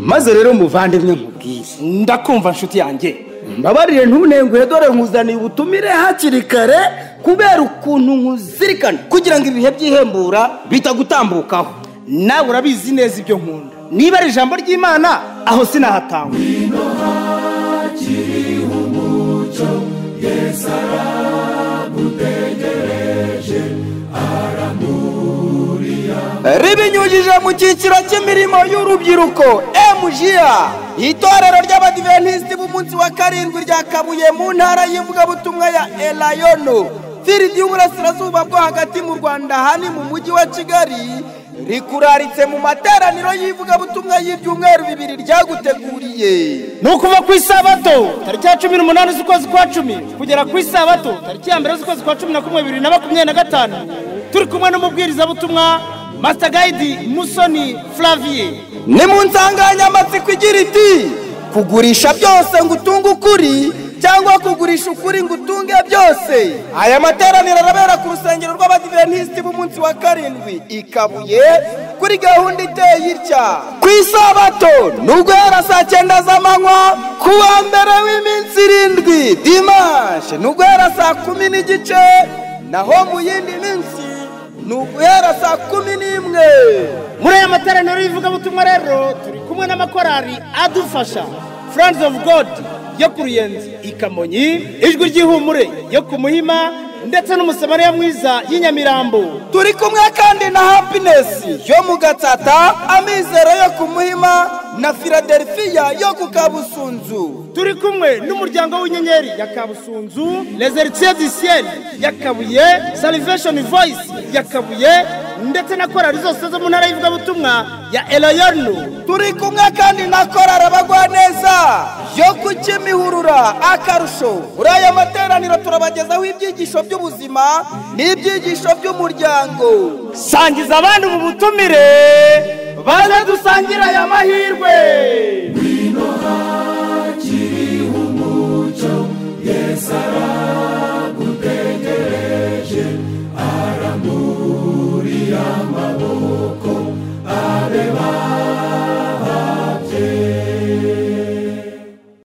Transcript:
maze rero muvandimwe nkubwiye. Ndakumva nshuti yanjye. Mbabarire ntunenguhe dore nkuzaniye ubutumire hakiri kare kubera ukuntu nkuzirikana kugira ngo ibihe by'ihembura bitagutambukaho. Nawe urabizi neza ibyo nkunda. Niba ari ijambo ry'Imana aho sinahatangwa. Yesu aragutegereje aramuriya. Ribinyujije mu cyiciro cy'imirimo y'urubyiruko MGA, itorero ry'Abadiventisti b'umunsi wa karindwi rya Kabuye mu ntara y'ivugabutumwa ya Elayono, firidi y'uburasirazuba bwo hagati mu Rwanda hani mu mujyi wa Kigali, rikuraritse mu materaniro y'ivugabutumwa y'ibyumweru 2 ryaguteguriye. Nukuva ku isabato tariki ya 18 z'ukwezi kwa 10 kugera ku isabato tariki ya 1 z'ukwezi kwa 11 2025, turi kumwe n'umubwiriza butumwa Master Guide Musoni Flavie. Ni mu nsanganyamatsiko igira iti kugurisha byose ngo utunge ukuri cyangwa kugurisha ukuri ngo utunge byose. Aya materaniro arabera ku rusengero rw'Abadiventisti b'umunsi wa karindwi i Kabuye kuri gahunda iteye itya: ku isabato n'uguhera saa 9 z'amanywa, ku wa mbere w'iminsi 7 dimanche n'uguhera saa 10 n'igice, naho mu yindi minsi n'uguhera saa 11. Muri aya materaniro y'ivugabutumwa rero turi kumwe n'amakorari adufasha: Friends of God yo ku Ruyenzi i Kamonyi, Ijwi ry'Ihumure yo ku Muhima, ndetse n'Umusamariya mwiza y'Inyamirambo. Turi kumwe kandi na Happiness yo mu Gatsata, Amizero yo ku Muhima na Philadelphia yo ku Kabusunzu. Turi kumwe n'umuryango w'inyenyeri ya Kabusunzu, Les Héritiers du Ciel ya Kabuye, Salvation Voice ya Kabuye, ndetse na korari zose zo mu ntara y'ivugabutumwa ya Elayono. Turi kumwe kandi na korari Abagwaneza yo ku Kimihurura Akarusho. Muri aya materaniro turabagezaho ibyigisho by'ubuzima n'ibyigisho by'umuryango. Sangiza abandi ubu butumire baze dusangira aya mahirwe.